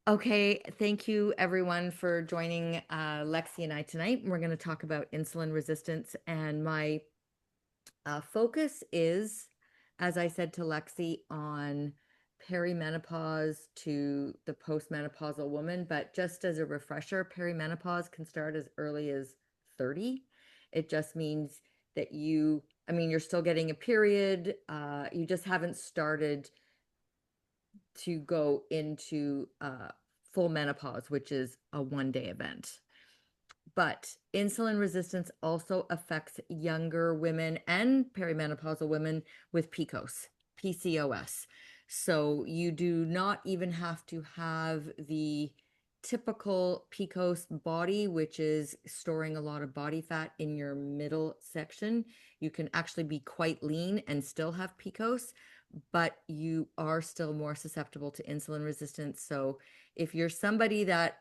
Okay, thank you everyone for joining Lexi and I tonight. We're going to talk about insulin resistance, and my focus is, as I said to Lexi, on perimenopause to the postmenopausal woman. But just as a refresher, perimenopause can start as early as 30. It just means that you're still getting a period. You just haven't started to go into full menopause, which is a 1 day event. But insulin resistance also affects younger women and perimenopausal women with PCOS. So you do not even have to have the typical PCOS body, which is storing a lot of body fat in your middle section. You can actually be quite lean and still have PCOS, but you are still more susceptible to insulin resistance. So if you're somebody that,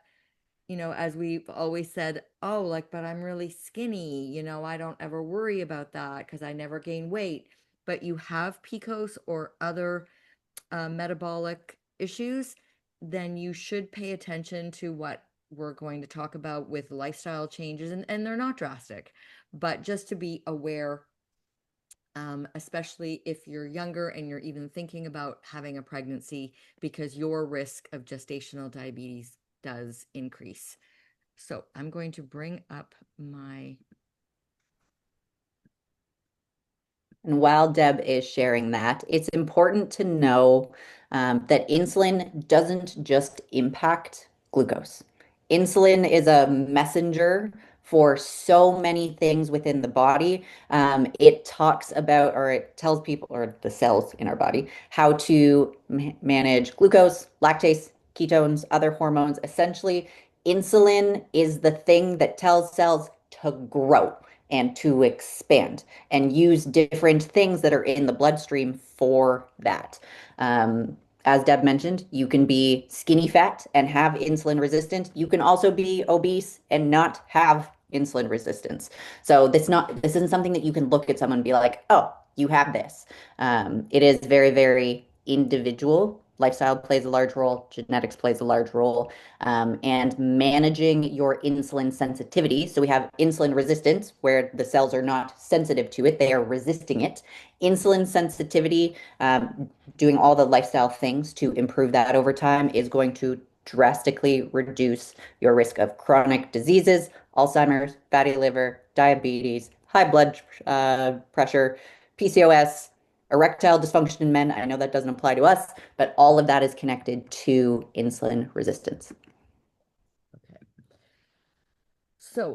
as we've always said, oh, like, but I'm really skinny, I don't ever worry about that because I never gain weight. But you have PCOS or other metabolic issues, then you should pay attention to what we're going to talk about with lifestyle changes. And they're not drastic, but just to be aware, especially if you're younger and you're even thinking about having a pregnancy, because your risk of gestational diabetes does increase. So I'm going to bring up my. And while Deb is sharing that, it's important to know that insulin doesn't just impact glucose. Insulin is a messenger for so many things within the body. It talks about, or it tells people, or the cells in our body, how to manage glucose, lactase, ketones, other hormones. Essentially, insulin is the thing that tells cells to grow and to expand and use different things that are in the bloodstream for that. As Deb mentioned, you can be skinny fat and have insulin resistance. You can also be obese and not have insulin resistance. So this isn't something that you can look at someone and be like, oh, you have this. It is very, very individual. Lifestyle plays a large role, genetics plays a large role, and managing your insulin sensitivity. So we have insulin resistance, where the cells are not sensitive to it, they are resisting it. Insulin sensitivity, doing all the lifestyle things to improve that over time is going to drastically reduce your risk of chronic diseases, Alzheimer's, fatty liver, diabetes, high blood pressure, PCOS, erectile dysfunction in men. I know that doesn't apply to us, but all of that is connected to insulin resistance. Okay. So,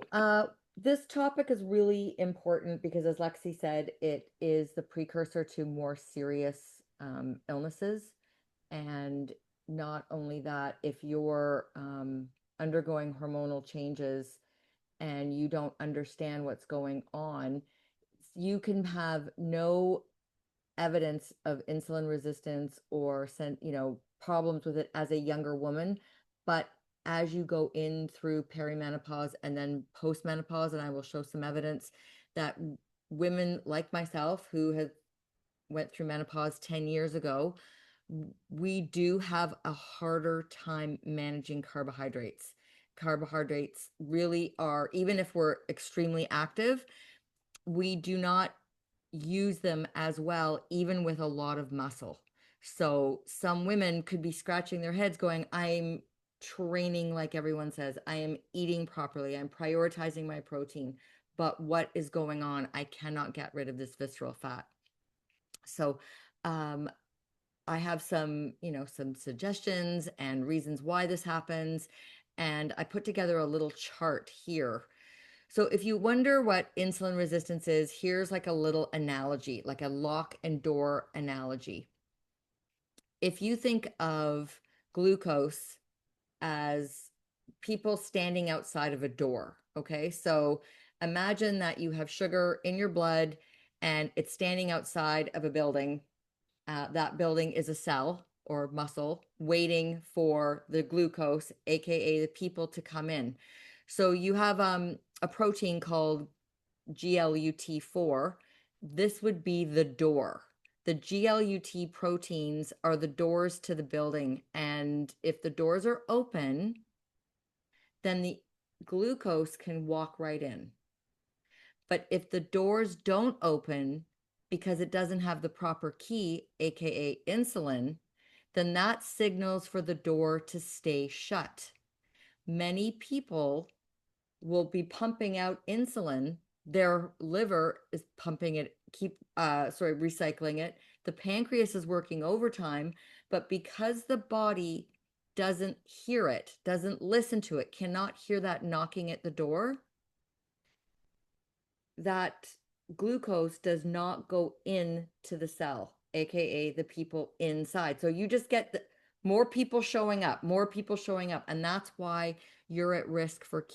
this topic is really important because, as Lexi said, it is the precursor to more serious illnesses. And not only that, if you're undergoing hormonal changes and you don't understand what's going on, you can have no evidence of insulin resistance or problems with it as a younger woman, but as you go in through perimenopause and then postmenopause, and I will show some evidence that women like myself who have went through menopause 10 years ago, we do have a harder time managing carbohydrates. Carbohydrates really are, even if we're extremely active, we do not use them as well, even with a lot of muscle. So some women could be scratching their heads going, I'm training like everyone says, I am eating properly, I'm prioritizing my protein, but what is going on? I cannot get rid of this visceral fat. So um, I have some suggestions and reasons why this happens. And I put together a little chart here. So if you wonder what insulin resistance is, here's like a little analogy, like a lock and door analogy. If you think of glucose as people standing outside of a door, okay? So imagine that you have sugar in your blood and it's standing outside of a building. That building is a cell or muscle waiting for the glucose, aka the people, to come in. So you have a protein called GLUT4. This would be the door. The GLUT proteins are the doors to the building. And if the doors are open, then the glucose can walk right in. But if the doors don't open because it doesn't have the proper key, AKA insulin, then that signals for the door to stay shut. Many people will be pumping out insulin. Their liver is pumping it, recycling it. The pancreas is working overtime, but because the body doesn't hear it, doesn't listen to it, cannot hear that knocking at the door, that glucose does not go into the cell, aka the people inside. So you just get more people showing up, more people showing up, and that's why you're at risk for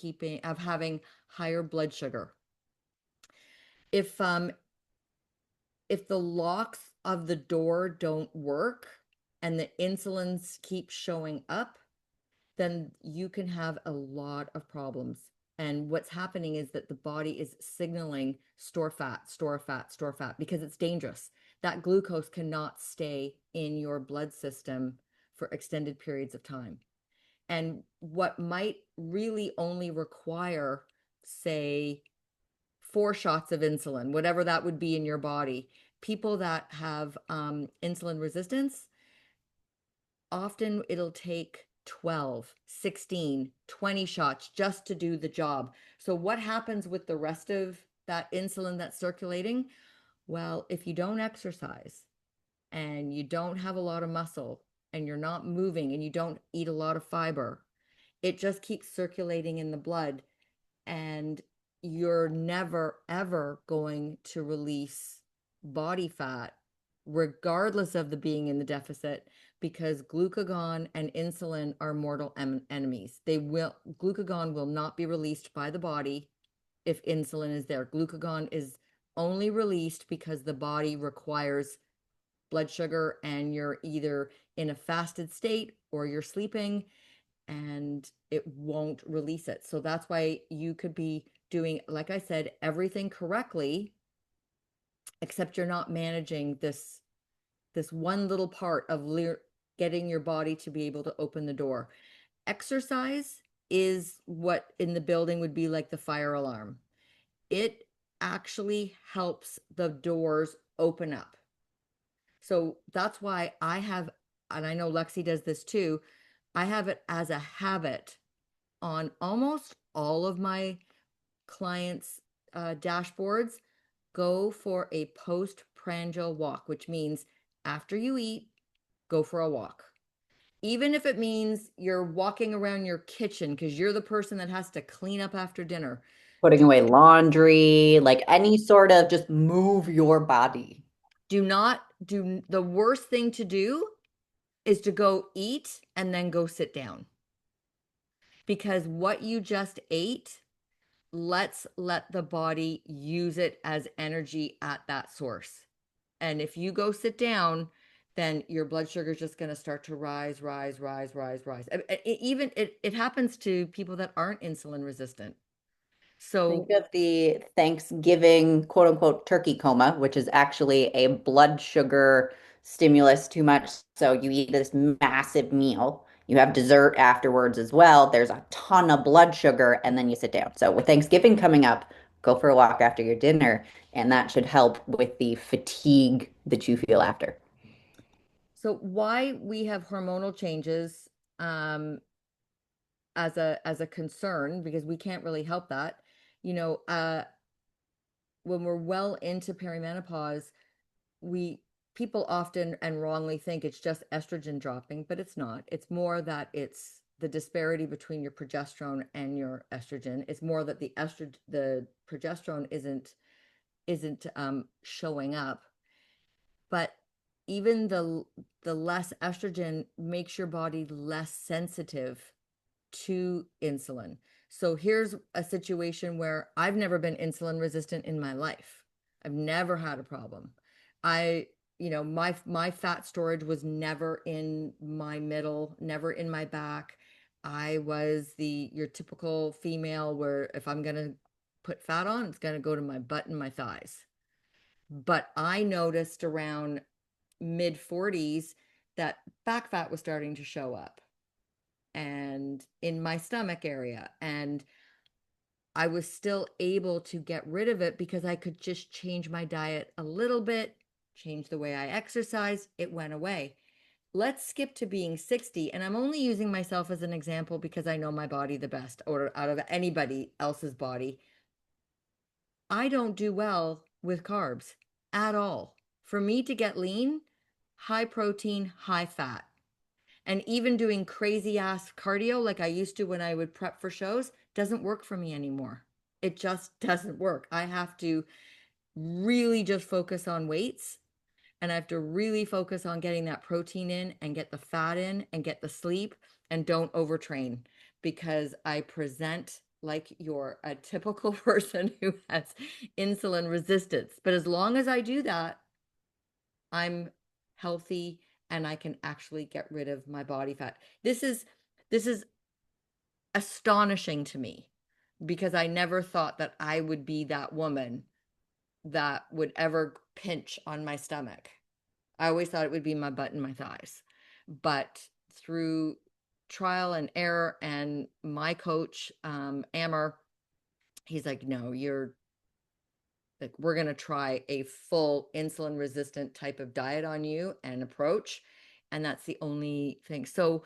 having higher blood sugar. If if the locks of the door don't work and the insulins keep showing up, then you can have a lot of problems. And what's happening is that the body is signaling store fat, store fat, store fat, because it's dangerous. That glucose cannot stay in your blood system for extended periods of time. And what might really only require, say, 4 shots of insulin, whatever that would be in your body, people that have insulin resistance, often it'll take 12, 16, 20 shots just to do the job. So what happens with the rest of that insulin that's circulating? Well, if you don't exercise and you don't have a lot of muscle and you're not moving and you don't eat a lot of fiber, it just keeps circulating in the blood, and you're never ever going to release body fat regardless of the being in the deficit, because glucagon and insulin are mortal enemies. Glucagon will not be released by the body if insulin is there. Glucagon is only released because the body requires blood sugar and you're either in a fasted state or you're sleeping, and it won't release it. So that's why you could be doing, like I said, everything correctly, except you're not managing this one little part of getting your body to be able to open the door. Exercise is what in the building would be like the fire alarm. It actually helps the doors open up. So that's why I have, and I know Lexi does this too, I have it as a habit on almost all of my clients' dashboards. Go for a postprandial walk, which means after you eat, go for a walk. Even if it means you're walking around your kitchen because you're the person that has to clean up after dinner. Putting Do, away laundry, like any sort of just move your body. do not do the worst thing to do is to go eat and then go sit down, because what you just ate, let's let the body use it as energy at that source. And if you go sit down, then your blood sugar is just going to start to rise, rise, rise, rise, rise. It happens to people that aren't insulin resistant. Think So of the Thanksgiving quote unquote turkey coma, which is actually a blood sugar stimulus too much. So you eat this massive meal. You have dessert afterwards as well. There's a ton of blood sugar, and then you sit down. So with Thanksgiving coming up, go for a walk after your dinner, and that should help with the fatigue that you feel after. so why we have hormonal changes um as a concern, because we can't really help that. You know, when we're well into perimenopause, we people often and wrongly think it's just estrogen dropping, but it's not. It's more that it's the disparity between your progesterone and your estrogen. It's more that the progesterone isn't showing up. But even the less estrogen makes your body less sensitive to insulin. So here's a situation where I've never been insulin resistant in my life. I've never had a problem. I, my fat storage was never in my middle, never in my back. I was your typical female where if I'm going to put fat on, it's going to go to my butt and my thighs. But I noticed around mid 40s that back fat was starting to show up and in my stomach area. And I was still able to get rid of it because I could just change my diet a little bit, change the way I exercise. It went away. Let's skip to being 60. And I'm only using myself as an example because I know my body the best, or out of anybody else's body. I don't do well with carbs at all. For me to get lean, high protein, high fat. And even doing crazy ass cardio like I used to when I would prep for shows doesn't work for me anymore. It just doesn't work. I have to really just focus on weights, and I have to really focus on getting that protein in and get the fat in and get the sleep and don't overtrain because I present like you're a typical person who has insulin resistance. But as long as I do that, I'm healthy and I can actually get rid of my body fat. This is astonishing to me because I never thought that I would be that woman that would ever pinch on my stomach. I always thought it would be my butt and my thighs. But through trial and error and my coach, Amber, he's like, no, you're like, we're going to try a full insulin resistant type of diet on you and approach. And that's the only thing. So,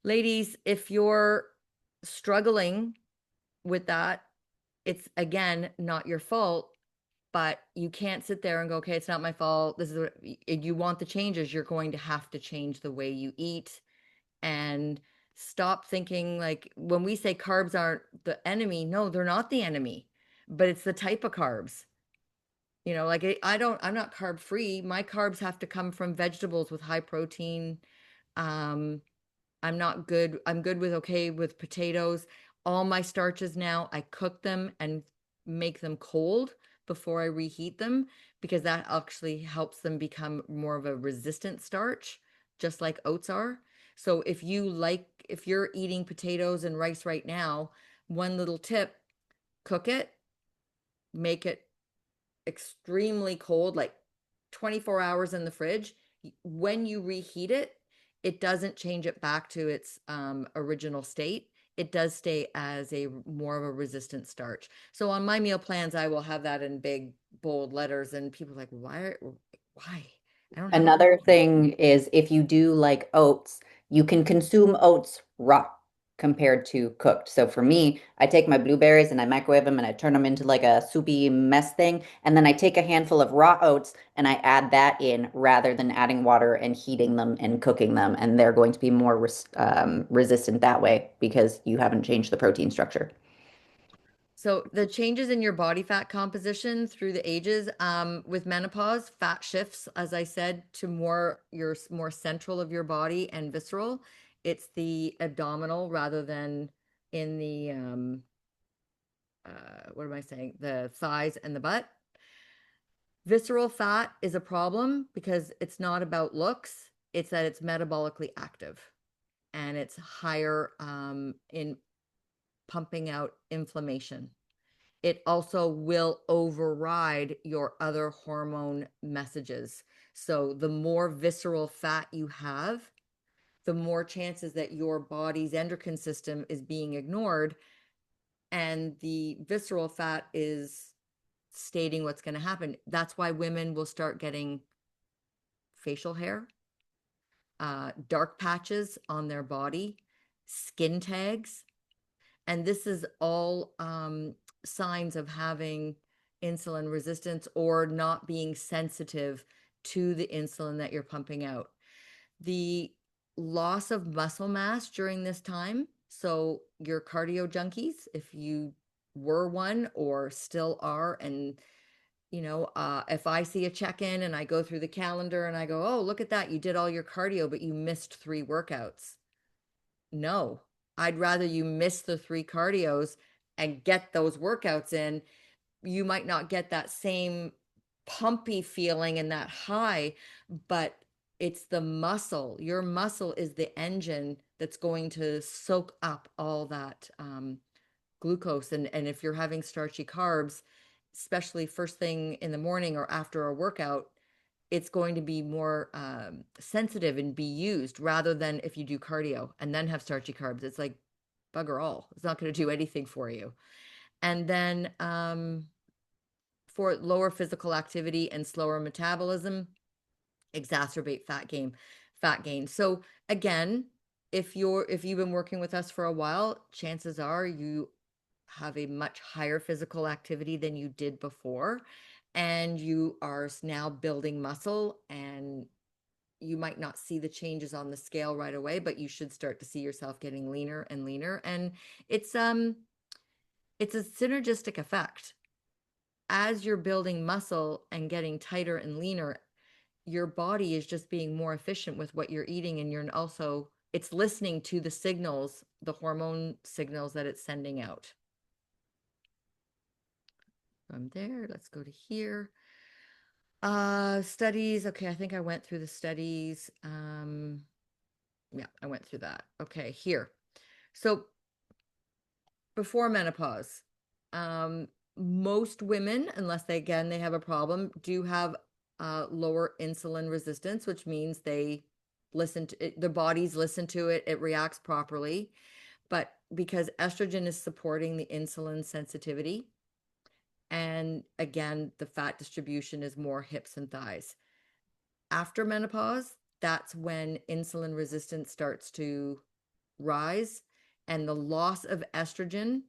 ladies, if you're struggling with that, it's again not your fault, but you can't sit there and go, okay, it's not my fault. This is what you want the changes. You're going to have to change the way you eat and stop thinking like when we say carbs aren't the enemy, no, they're not the enemy, but it's the type of carbs. Like I'm not carb free. My carbs have to come from vegetables with high protein. Um, I'm not good. I'm good with okay with potatoes. All my starches now, I cook them and make them cold before I reheat them because that actually helps them become more of a resistant starch, just like oats are. So if you're eating potatoes and rice right now, one little tip, cook it, make it extremely cold, like 24 hours in the fridge. When you reheat it, it doesn't change it back to its original state. It does stay as a more of a resistant starch. So on my meal plans, I will have that in big bold letters, and people are like, why? I don't have a Another problem. thing is if you do like oats, you can consume oats raw compared to cooked. So for me, I take my blueberries and I microwave them and I turn them into like a soupy mess thing. And then I take a handful of raw oats and I add that in rather than adding water and heating them and cooking them. And they're going to be more resistant that way because you haven't changed the protein structure. So the changes in your body fat composition through the ages, with menopause, fat shifts, as I said, to more central of your body and visceral. It's the abdominal rather than in the what am I saying? The thighs and the butt. Visceral fat is a problem because it's not about looks. It's that it's metabolically active and it's higher in pumping out inflammation. It also will override your other hormone messages. So the more visceral fat you have, the more chances that your body's endocrine system is being ignored. And the visceral fat is stating what's going to happen. That's why women will start getting facial hair, dark patches on their body, skin tags, and this is all signs of having insulin resistance or not being sensitive to the insulin that you're pumping out. The loss of muscle mass during this time. So, your cardio junkies, if you were one or still are, and if I see a check in and I go through the calendar and I go, oh, look at that, you did all your cardio, but you missed 3 workouts. No, I'd rather you miss the 3 cardios and get those workouts in. You might not get that same pumpy feeling and that high, but it's the muscle. Your muscle is the engine that's going to soak up all that glucose. And if you're having starchy carbs, especially first thing in the morning or after a workout, it's going to be more sensitive and be used rather than if you do cardio and then have starchy carbs. It's like bugger all. It's not going to do anything for you. And then for lower physical activity and slower metabolism, exacerbate fat gain. So again, if you've been working with us for a while, chances are you have a much higher physical activity than you did before, and you are now building muscle, and you might not see the changes on the scale right away, but you should start to see yourself getting leaner and leaner. And it's it's a synergistic effect. As you're building muscle and getting tighter and leaner, your body is just being more efficient with what you're eating, and you're also it's listening to the signals, the hormone signals that it's sending out. From there, let's go to here. Studies. Okay, I think I went through the studies. Yeah, I went through that. Okay, here. So before menopause, um, most women, unless they again they have a problem, do have lower insulin resistance, which means they listen to it, their bodies listen to it, it reacts properly. But because estrogen is supporting the insulin sensitivity, and again, the fat distribution is more hips and thighs. After menopause, that's when insulin resistance starts to rise, and the loss of estrogen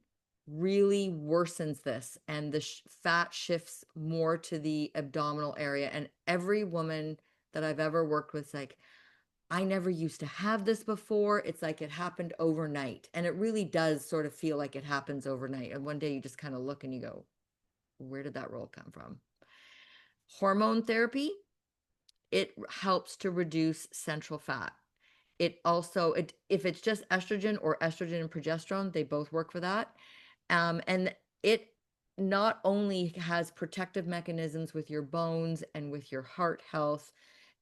really worsens this, and the fat shifts more to the abdominal area. And every woman that I've ever worked with is like, I never used to have this before. It's like it happened overnight. And it really does sort of feel like it happens overnight. And one day you just kind of look and you go, where did that roll come from? Hormone therapy, it helps to reduce central fat. It also, if it's just estrogen or estrogen and progesterone, they both work for that. And it not only has protective mechanisms with your bones and with your heart health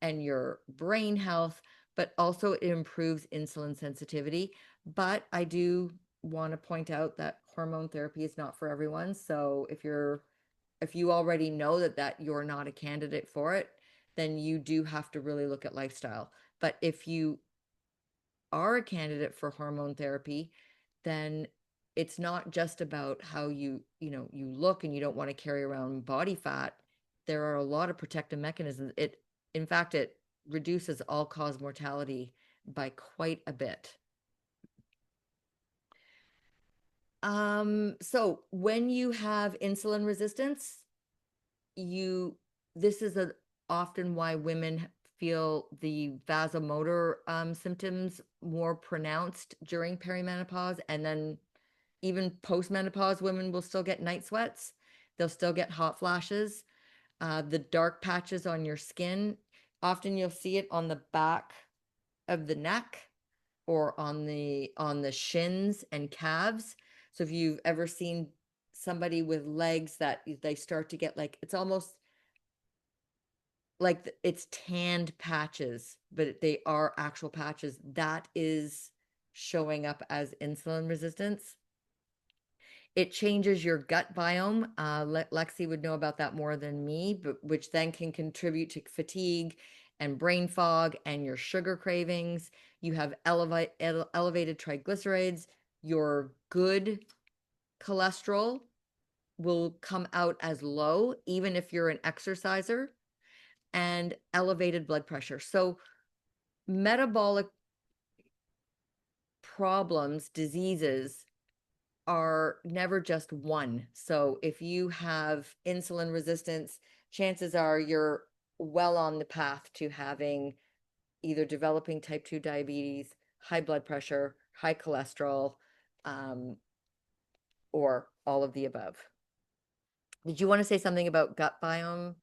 and your brain health, but also it improves insulin sensitivity. But I do want to point out that hormone therapy is not for everyone. So if you already know that you're not a candidate for it, then you do have to really look at lifestyle. But if you are a candidate for hormone therapy, then it's not just about how you look and you don't want to carry around body fat. There are a lot of protective mechanisms. In fact, it reduces all-cause mortality by quite a bit. So when you have insulin resistance, you this is often why women feel the vasomotor symptoms more pronounced during perimenopause, and then even postmenopause women will still get night sweats, they'll still get hot flashes, the dark patches on your skin. Often you'll see it on the back of the neck or on the shins and calves. So if you've ever seen somebody with legs that they start to get like, it's almost like it's tanned patches, but they are actual patches, that is showing up as insulin resistance. It changes your gut biome. Lexi would know about that more than me, but which then can contribute to fatigue and brain fog and your sugar cravings. You have elevated triglycerides. Your good cholesterol will come out as low, even if you're an exerciser, and elevated blood pressure. So metabolic problems, diseases are never just one. So if you have insulin resistance, chances are you're well on the path to having either developing type 2 diabetes, high blood pressure, high cholesterol, um, or all of the above. Did you want to say something about gut biome?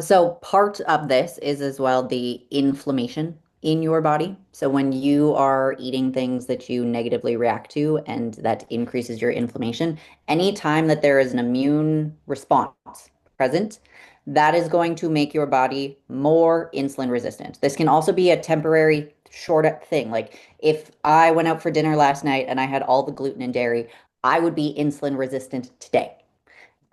So part of this is as well the inflammation in your body. So when you are eating things that you negatively react to and that increases your inflammation, anytime that there is an immune response present, that is going to make your body more insulin resistant. This can also be a temporary short thing. Like if I went out for dinner last night and I had all the gluten and dairy, I would be insulin resistant today.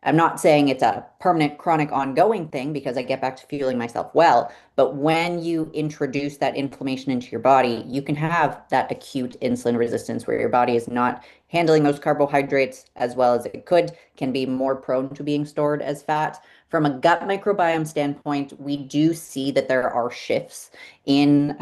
I'm not saying it's a permanent, chronic, ongoing thing because I get back to fueling myself well. But when you introduce that inflammation into your body, you can have that acute insulin resistance where your body is not handling those carbohydrates as well as it could, can be more prone to being stored as fat. From a gut microbiome standpoint, we do see that there are shifts in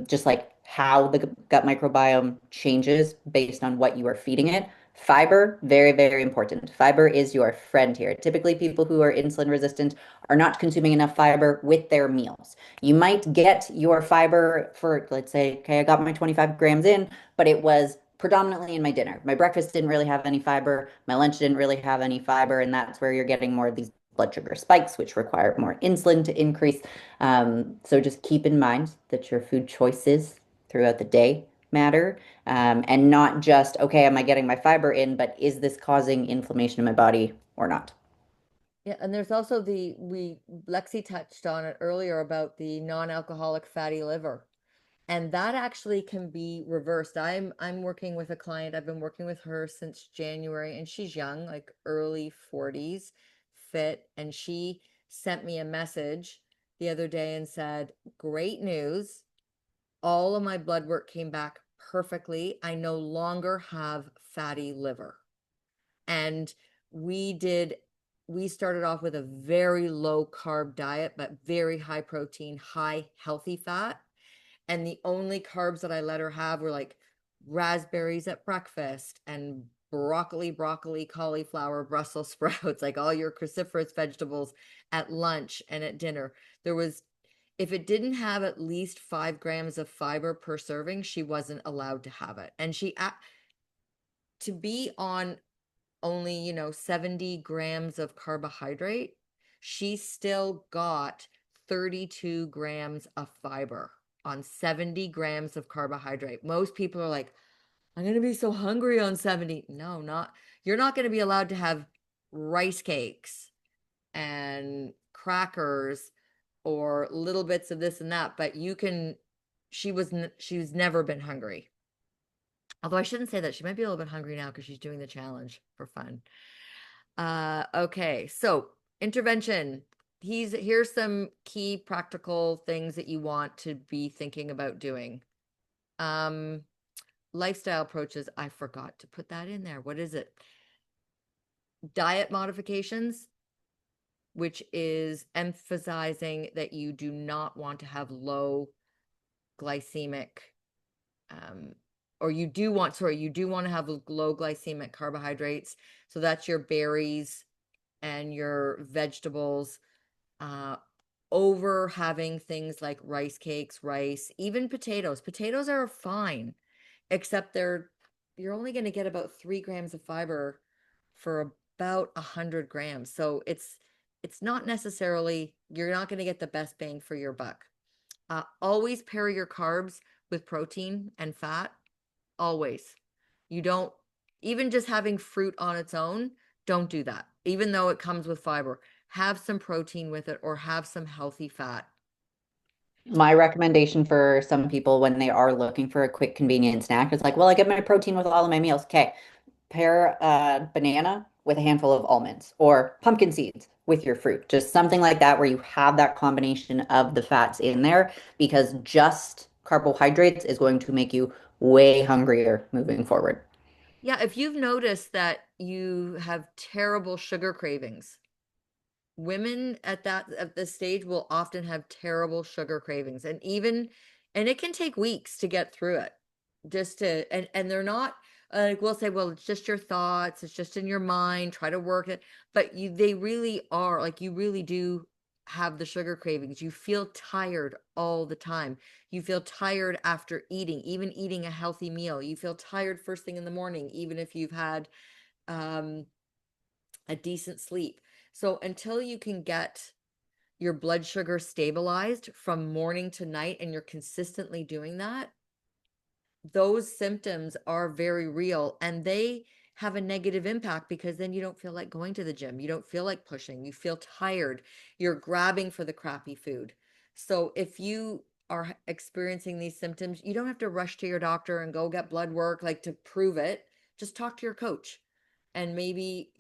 just like how the gut microbiome changes based on what you are feeding it. Fiber, very, very important. Fiber is your friend here. Typically, people who are insulin resistant are not consuming enough fiber with their meals. You might get your fiber for, let's say, okay, I got my 25 grams in, but it was predominantly in my dinner. My breakfast didn't really have any fiber. My lunch didn't really have any fiber. And that's where you're getting more of these blood sugar spikes, which require more insulin to increase. So just keep in mind that your food choices throughout the day matter, and not just, okay, am I getting my fiber in, but is this causing inflammation in my body or not? Yeah, and there's also Lexi touched on it earlier about the non-alcoholic fatty liver. And that actually can be reversed. I'm working with a client. I've been working with her since January, and she's young, like early 40s, fit, and she sent me a message the other day and said, "Great news. All of my blood work came back perfectly. I no longer have fatty liver." And we did, we started off with a very low carb diet, but very high protein, high healthy fat. And the only carbs that I let her have were like raspberries at breakfast and broccoli, cauliflower, Brussels sprouts, like all your cruciferous vegetables at lunch and at dinner. There was, if it didn't have at least 5 grams of fiber per serving, she wasn't allowed to have it. And to be on only, 70 grams of carbohydrate, she still got 32 grams of fiber on 70 grams of carbohydrate. Most people are like, I'm going to be so hungry on 70. No, not, you're not going to be allowed to have rice cakes and crackers or little bits of this and that, but you can, she's never been hungry. Although I shouldn't say that. She might be a little bit hungry now because she's doing the challenge for fun. Okay, so intervention. Here's some key practical things that you want to be thinking about doing. Um, Lifestyle approaches. I forgot to put that in there. What is it? Diet modifications, which is emphasizing that you do not want to have low glycemic, um, or you do want to have low glycemic carbohydrates. So that's your berries and your vegetables, uh, over having things like rice cakes, rice, even potatoes. Potatoes are fine, except you're only going to get about 3 grams of fiber for about 100 grams. So it's not necessarily, you're not going to get the best bang for your buck. Always pair your carbs with protein and fat. Always. You don't, even just having fruit on its own, don't do that. Even though it comes with fiber, have some protein with it or have some healthy fat. My recommendation for some people when they are looking for a quick, convenient snack is like, well, I get my protein with all of my meals. Okay, pair a banana with a handful of almonds or pumpkin seeds with your fruit. Just something like that where you have that combination of the fats in there because just carbohydrates is going to make you way hungrier moving forward. Yeah, if you've noticed that you have terrible sugar cravings, women at this stage will often have terrible sugar cravings, and it can take weeks to get through it, just to, and they're not, like, we'll say, well, it's just your thoughts, it's just in your mind, try to work it, but they really are, like, you really do have the sugar cravings. You feel tired all the time. You feel tired after eating, even eating a healthy meal. You feel tired first thing in the morning, even if you've had um a decent sleep. So until you can get your blood sugar stabilized from morning to night and you're consistently doing that, those symptoms are very real and they have a negative impact because then you don't feel like going to the gym. You don't feel like pushing. You feel tired. You're grabbing for the crappy food. So if you are experiencing these symptoms, you don't have to rush to your doctor and go get blood work like to prove it. Just talk to your coach and maybe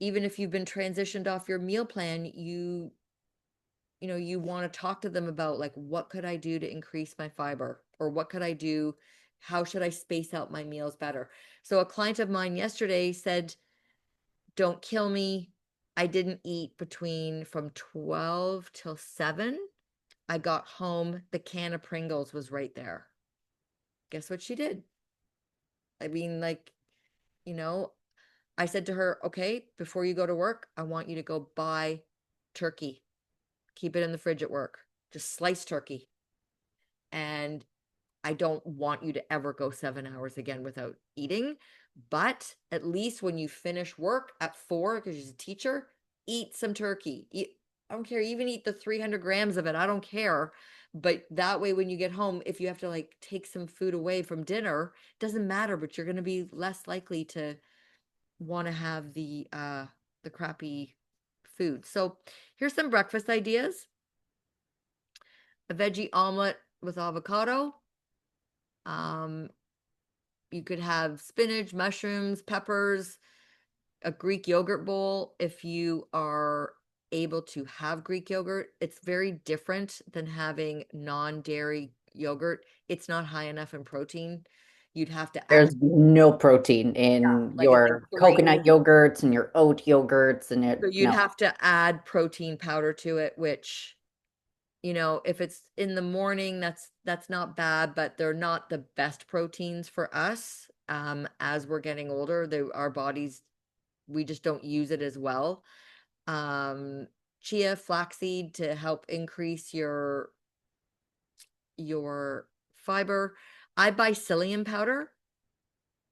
even if you've been transitioned off your meal plan, you want to talk to them about like, what could I do to increase my fiber? Or what could I do? How should I space out my meals better? So a client of mine yesterday said, don't kill me. I didn't eat between from 12 till 7. I got home, the can of Pringles was right there. Guess what she did? I mean, like, you know, I said to her, okay, before you go to work, I want you to go buy turkey. Keep it in the fridge at work. Just slice turkey. And I don't want you to ever go 7 hours again without eating. But at least when you finish work at 4, because she's a teacher, eat some turkey. I don't care. Even eat the 300 grams of it. I don't care. But that way, when you get home, if you have to like take some food away from dinner, it doesn't matter, but you're going to be less likely to want to have the crappy food. So here's some breakfast ideas. A veggie omelet with avocado. Um, you could have spinach, mushrooms, peppers, a Greek yogurt bowl if you are able to have Greek yogurt. It's very different than having non-dairy yogurt. It's not high enough in protein. You'd have to add, There's no protein yeah, in like it's like your three. coconut yogurts and your oat yogurts and So it, you'd no. have to add protein powder to it, which, if it's in the morning, that's not bad, but they're not the best proteins for us. As we're getting older, our bodies, we just don't use it as well. um Chia, flaxseed to help increase your fiber. I buy psyllium powder.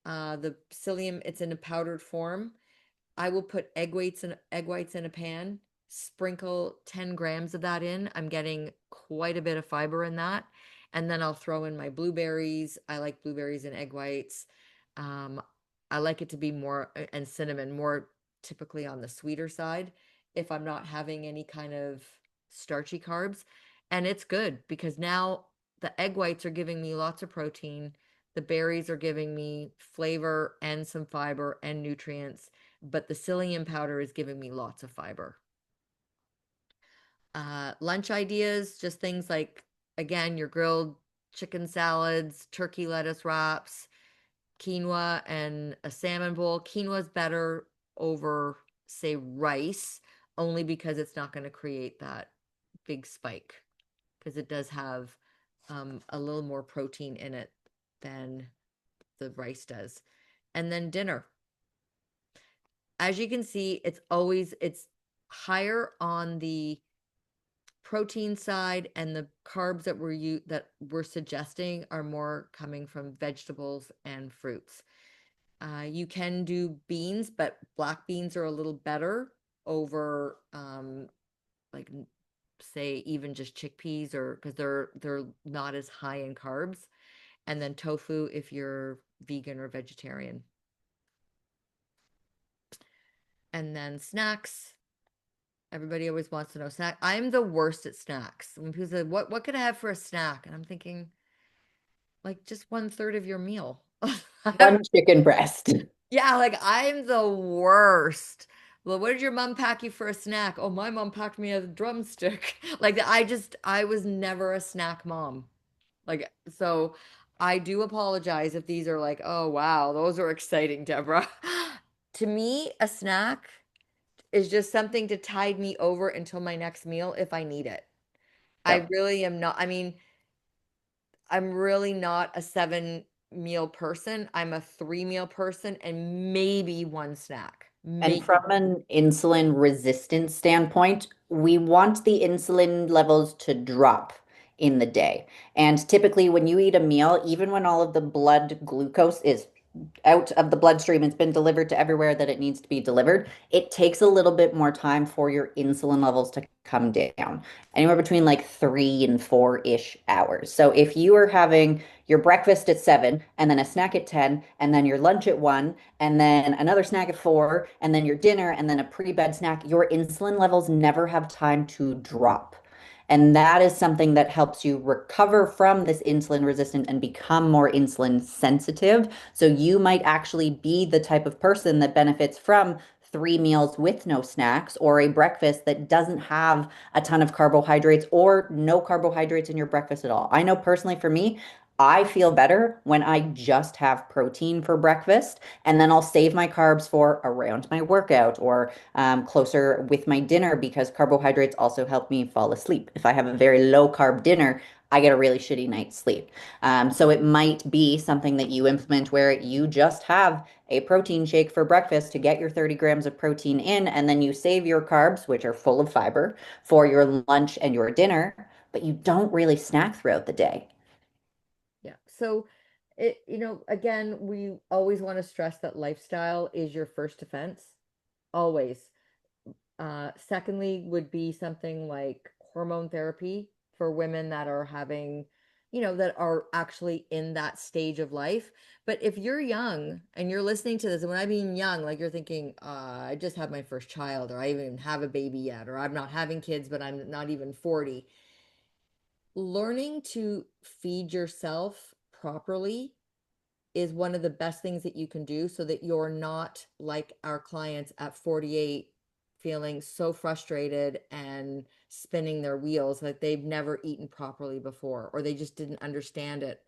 The psyllium, it's in a powdered form. I will put egg whites in a pan, sprinkle 10 grams of that in. I'm getting quite a bit of fiber in that. And then I'll throw in my blueberries. I like blueberries and egg whites. Um, I like it to be more, and cinnamon, more typically on the sweeter side if I'm not having any kind of starchy carbs. And it's good because now the egg whites are giving me lots of protein. The berries are giving me flavor and some fiber and nutrients, but the psyllium powder is giving me lots of fiber. Lunch ideas, just things like, again, your grilled chicken salads, turkey lettuce wraps, quinoa, and a salmon bowl. Quinoa is better over, say, rice, only because it's not going to create that big spike, because it does have a little more protein in it than the rice does. And then dinner. As you can see, it's higher on the protein side, and the carbs that we're suggesting are more coming from vegetables and fruits. You can do beans, but black beans are a little better over like, say, even just chickpeas, or because they're not as high in carbs. And then tofu if you're vegan or vegetarian. And then snacks. Everybody always wants to know snack. I'm the worst at snacks. When people say, "What could I have for a snack?" And I'm thinking, like, just 1/3 of your meal. One chicken breast. Yeah, like I'm the worst. Well, what did your mom pack you for a snack? Oh, my mom packed me a drumstick. Like I was never a snack mom. Like, so I do apologize if these are like, oh wow, those are exciting, Deborah. To me, a snack is just something to tide me over until my next meal if I need it. I Yep. really am not. I mean, I'm really not a 7 meal person. I'm a 3 meal person and maybe one snack. And Maybe. from an insulin resistance standpoint, we want the insulin levels to drop in the day. And typically, when you eat a meal, even when all of the blood glucose is out of the bloodstream, it's been delivered to everywhere that it needs to be delivered, it takes a little bit more time for your insulin levels to come down, anywhere between like 3 and 4-ish hours. So if you are having your breakfast at 7 and then a snack at 10 and then your lunch at 1 and then another snack at 4 and then your dinner and then a pre-bed snack, your insulin levels never have time to drop. And that is something that helps you recover from this insulin resistant and become more insulin sensitive. So you might actually be the type of person that benefits from three meals with no snacks or a breakfast that doesn't have a ton of carbohydrates or no carbohydrates in your breakfast at all. I know personally for me, I feel better when I just have protein for breakfast, and then I'll save my carbs for around my workout or closer with my dinner because carbohydrates also help me fall asleep. If I have a very low carb dinner, I get a really shitty night's sleep. So it might be something that you implement where you just have a protein shake for breakfast to get your 30 grams of protein in, and then you save your carbs, which are full of fiber, for your lunch and your dinner, but you don't really snack throughout the day. Yeah. So again, we always want to stress that lifestyle is your first defense. Always. Secondly, would be something like hormone therapy for women that are having, that are actually in that stage of life. But if you're young and you're listening to this, and when I mean young, like you're thinking, I just had my first child, or I even have a baby yet, or I'm not having kids, but I'm not even 40. Learning to feed yourself properly is one of the best things that you can do so that you're not like our clients at 48 feeling so frustrated and spinning their wheels like they've never eaten properly before or they just didn't understand it.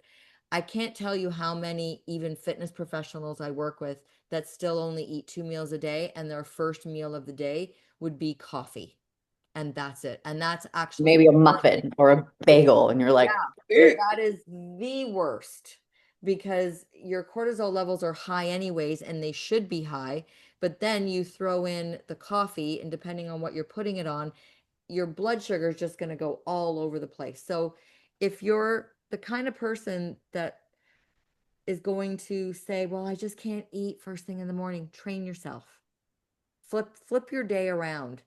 I can't tell you how many even fitness professionals I work with that still only eat 2 meals a day and their first meal of the day would be coffee and that's it. And that's actually Maybe a the worst. muffin or a bagel, and you're Yeah. like, So "Eh." that is the worst because your cortisol levels are high anyways, and they should be high. But then you throw in the coffee, and depending on what you're putting it on, your blood sugar is just going to go all over the place. So if you're the kind of person that is going to say, well, I just can't eat first thing in the morning, train yourself. Flip your day around.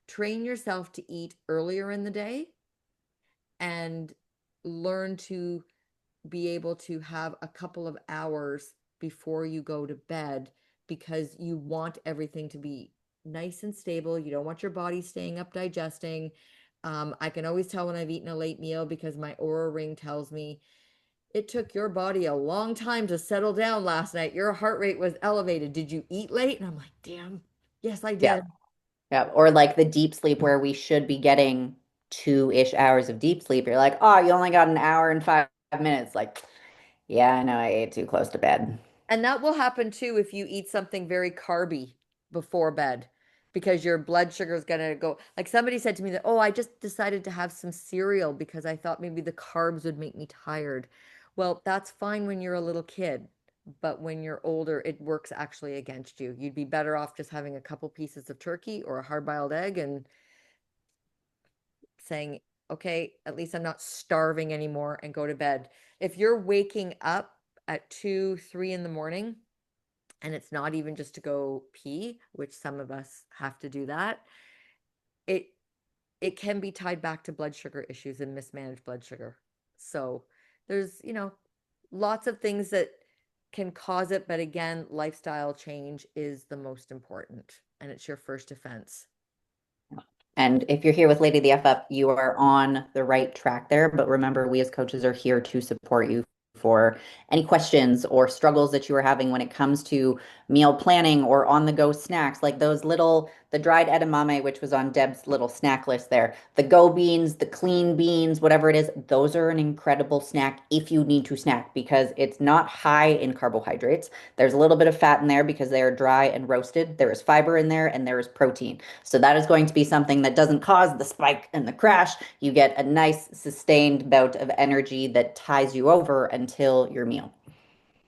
Train yourself to eat earlier in the day and learn to be able to have a couple of hours before you go to bed because you want everything to be nice and stable. You don't want your body staying up digesting. I can always tell when I've eaten a late meal because my aura ring tells me it took your body a long time to settle down last night. Your heart rate was elevated. Did you eat late? And I'm like, damn, yes, I Yeah, did. yeah. Or like the deep sleep where we should be getting 2-ish hours of deep sleep. You're like, oh, you only got an hour and 5 minutes. Like, yeah, I know I ate too close to bed. And that will happen too if you eat something very carby before bed because your blood sugar is going to go. Like somebody said to me that, oh, I just decided to have some cereal because I thought maybe the carbs would make me tired. Well, that's fine when you're a little kid, but when you're older, it works actually against you. You'd be better off just having a couple pieces of turkey or a hard-boiled egg and saying, okay, at least I'm not starving anymore and go to bed. If you're waking up at 2, 3 in the morning, and it's not even just to go pee, which some of us have to do that, it it can be tied back to blood sugar issues and mismanaged blood sugar. So there's, lots of things that can cause it, but again, lifestyle change is the most important, and it's your first defense. And if you're here with Lady the F Up, you are on the right track there. But remember, we as coaches are here to support you for any questions or struggles that you are having when it comes to meal planning or on the go snacks, like the dried edamame, which was on Deb's little snack list there, the go beans, the clean beans, whatever it is, those are an incredible snack if you need to snack because it's not high in carbohydrates. There's a little bit of fat in there because they are dry and roasted. There is fiber in there and there is protein. So that is going to be something that doesn't cause the spike and the crash. You get a nice sustained bout of energy that ties you over until your meal.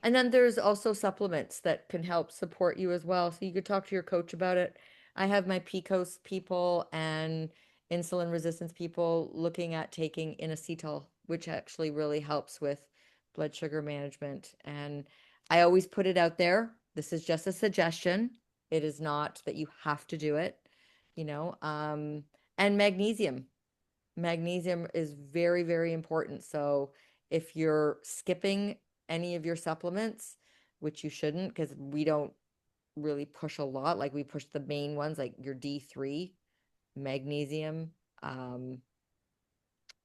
And then there's also supplements that can help support you as well. So you could talk to your coach about it. I have my PCOS people and insulin resistance people looking at taking inositol, which actually really helps with blood sugar management. And I always put it out there. This is just a suggestion. It is not that you have to do it, you know. And magnesium. Magnesium is very, very important. So if you're skipping any of your supplements, which you shouldn't, because we don't really push a lot, like we push the main ones, like your D3, magnesium, um,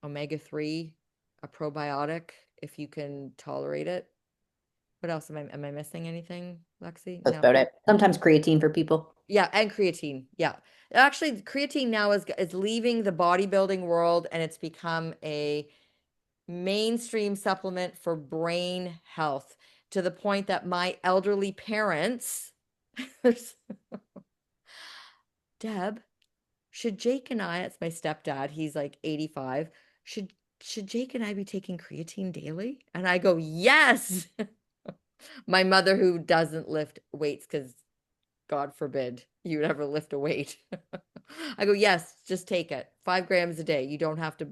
omega 3, a probiotic, if you can tolerate it. What else am I missing anything, Lexi? That's No. about it. Sometimes creatine for people. Yeah, and creatine. Yeah. Actually, creatine now is leaving the bodybuilding world and it's become a mainstream supplement for brain health to the point that my elderly parents, Deb, should Jake and I, it's my stepdad, he's like 85, should should Jake and I be taking creatine daily? And I go, yes. My mother who doesn't lift weights because God forbid you would ever lift a weight. I go, yes, just take it. 5 grams a day. You don't have to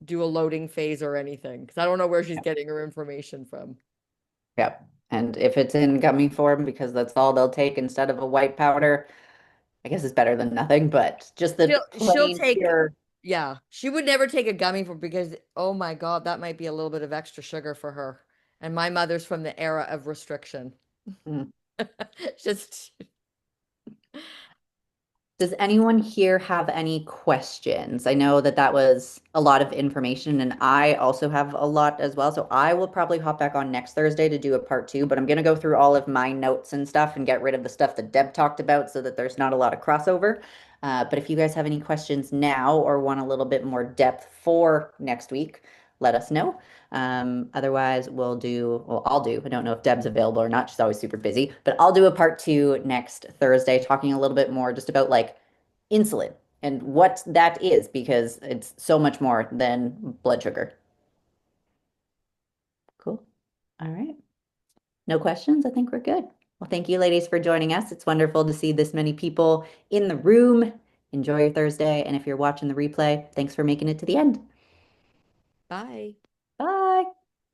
do a loading phase or anything because I don't know where she's getting her information from. Yep. And if it's in gummy form, because that's all they'll take instead of a white powder, I guess it's better than nothing, but just the She'll plain take, pure. yeah, she would never take a gummy for because oh my God, that might be a little bit of extra sugar for her. And my mother's from the era of restriction. Mm. Just Does anyone here have any questions? I know that that was a lot of information, and I also have a lot as well. So I will probably hop back on next Thursday to do a part two, but I'm going to go through all of my notes and stuff and get rid of the stuff that Deb talked about so that there's not a lot of crossover. But if you guys have any questions now or want a little bit more depth for next week, let us know. Otherwise, I'll do. I don't know if Deb's available or not. She's always super busy, but I'll do a part two next Thursday, talking a little bit more just about like insulin and what that is because it's so much more than blood sugar. Cool. All right. No questions? I think we're good. Well, thank you, ladies, for joining us. It's wonderful to see this many people in the room. Enjoy your Thursday. And if you're watching the replay, thanks for making it to the end. bye.